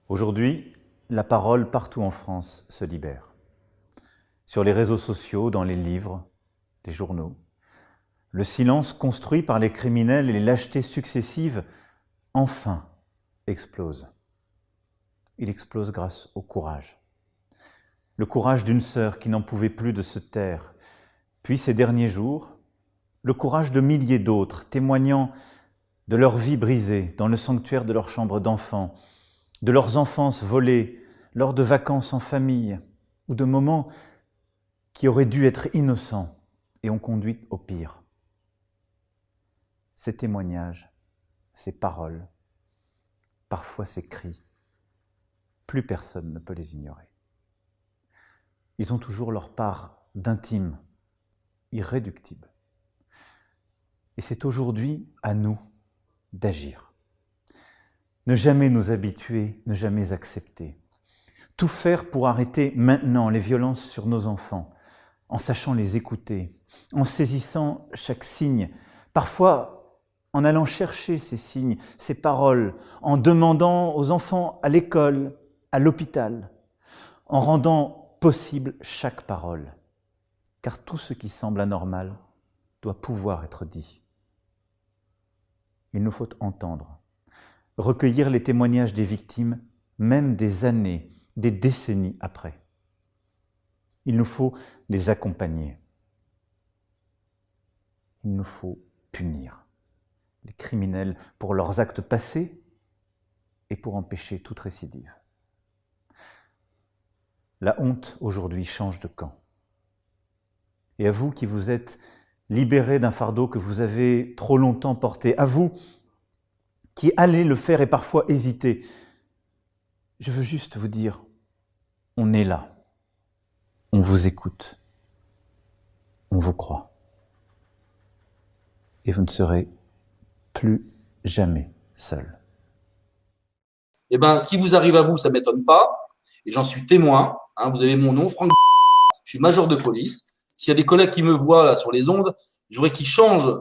Aujourd'hui, la parole partout en France se libère. Sur les réseaux sociaux, dans les livres, les journaux. Le silence construit par les criminels et les lâchetés successives, enfin, explose. Il explose grâce au courage. Le courage d'une sœur qui n'en pouvait plus de se taire. Puis ces derniers jours, le courage de milliers d'autres, témoignant de leur vie brisée dans le sanctuaire de leur chambre d'enfant, de leurs enfances volées lors de vacances en famille ou de moments qui auraient dû être innocents et ont conduit au pire. Ces témoignages, ces paroles, parfois ces cris, plus personne ne peut les ignorer. Ils ont toujours leur part d'intime, irréductible. Et c'est aujourd'hui à nous d'agir. Ne jamais nous habituer, ne jamais accepter. Tout faire pour arrêter maintenant les violences sur nos enfants, en sachant les écouter, en saisissant chaque signe, parfois en allant chercher ces signes, ces paroles, en demandant aux enfants à l'école, à l'hôpital, en rendant possible chaque parole. Car tout ce qui semble anormal doit pouvoir être dit. Il nous faut entendre, recueillir les témoignages des victimes, même des années, des décennies après. Il nous faut les accompagner. Il nous faut punir les criminels pour leurs actes passés et pour empêcher toute récidive. La honte aujourd'hui change de camp. Et à vous qui vous êtes libérés d'un fardeau que vous avez trop longtemps porté, à vous qui allez le faire et parfois hésiter, je veux juste vous dire, on est là, on vous écoute, on vous croit. Et vous ne serez plus jamais seul. Eh ben, ce qui vous arrive à vous, ça ne m'étonne pas, et j'en suis témoin. Vous avez mon nom, Franck. Je suis major de police. S'il y a des collègues qui me voient là sur les ondes, je voudrais qu'ils changent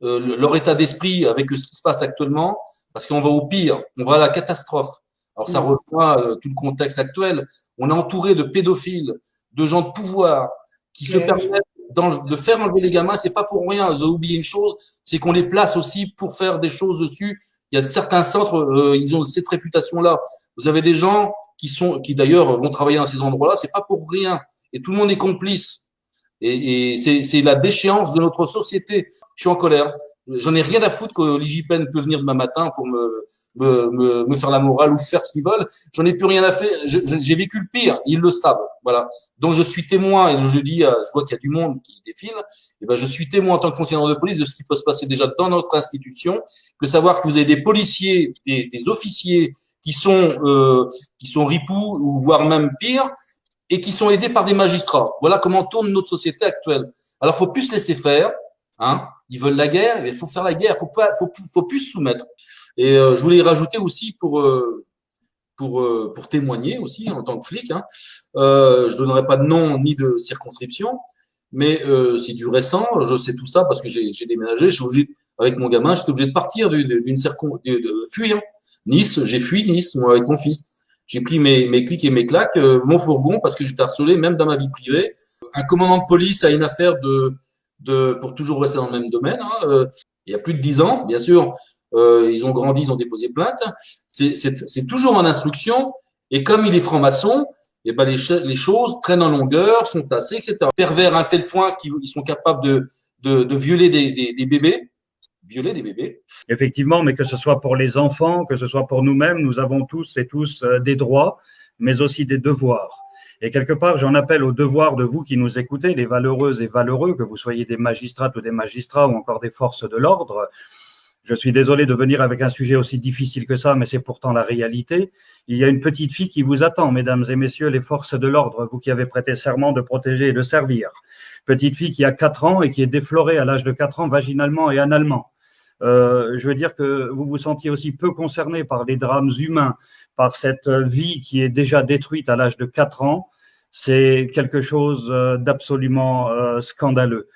leur état d'esprit avec ce qui se passe actuellement, parce qu'on va au pire, on va à la catastrophe. Alors ça rejoint tout le contexte actuel. On est entouré de pédophiles, de gens de pouvoir qui se permettent de faire enlever les gamins. C'est pas pour rien. Vous avez oublié une chose, c'est qu'on les place aussi pour faire des choses dessus. Il y a certains centres, ils ont cette réputation-là. Vous avez des gens qui d'ailleurs vont travailler dans ces endroits-là. C'est pas pour rien. Et tout le monde est complice. Et c'est la déchéance de notre société. Je suis en colère. J'en ai rien à foutre que l'IGPN peut venir demain matin pour me faire la morale ou faire ce qu'ils veulent. J'en ai plus rien à faire. J'ai vécu le pire. Ils le savent. Voilà. Donc, je suis témoin et je dis, je vois qu'il y a du monde qui défile. Et ben, je suis témoin en tant que fonctionnaire de police de ce qui peut se passer déjà dans notre institution. Que savoir que vous avez des policiers, des officiers qui sont ripoux ou voire même pire, et qui sont aidés par des magistrats. Voilà comment tourne notre société actuelle. Alors, faut plus se laisser faire. Ils veulent la guerre, il faut faire la guerre. Faut plus se soumettre. Et je voulais y rajouter aussi pour témoigner aussi en tant que flic. Je donnerai pas de nom ni de circonscription, mais c'est du récent. Je sais tout ça parce que j'ai déménagé. Je suis obligé, avec mon gamin, j'étais obligé de partir de fuir. Nice, j'ai fui Nice, moi, avec mon fils. J'ai pris mes clics et mes claques, mon fourgon, parce que j'étais harcelé, même dans ma vie privée. Un commandant de police a une affaire pour toujours rester dans le même domaine. Il y a plus de 10 ans, bien sûr. Ils ont grandi, ils ont déposé plainte. C'est toujours en instruction. Et comme il est franc-maçon, et ben les choses traînent en longueur, sont tassées, etc. Pervers à un tel point qu'ils sont capables de violer des bébés. Violer des bébés. Effectivement, mais que ce soit pour les enfants, que ce soit pour nous-mêmes, nous avons tous et tous des droits, mais aussi des devoirs. Et quelque part, j'en appelle au devoir de vous qui nous écoutez, les valeureuses et valeureux, que vous soyez des magistrates ou des magistrats ou encore des forces de l'ordre. Je suis désolé de venir avec un sujet aussi difficile que ça, mais c'est pourtant la réalité. Il y a une petite fille qui vous attend, mesdames et messieurs les forces de l'ordre, vous qui avez prêté serment de protéger et de servir. Petite fille qui a 4 ans et qui est déflorée à l'âge de 4 ans vaginalement et analement. Je veux dire que vous vous sentiez aussi peu concerné par des drames humains, par cette vie qui est déjà détruite à l'âge de 4 ans. C'est quelque chose d'absolument scandaleux.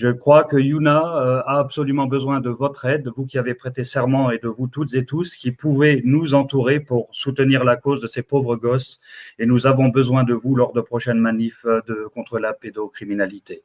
Je crois que Yuna a absolument besoin de votre aide, vous qui avez prêté serment et de vous toutes et tous qui pouvez nous entourer pour soutenir la cause de ces pauvres gosses. Et nous avons besoin de vous lors de prochaines manifs contre la pédocriminalité.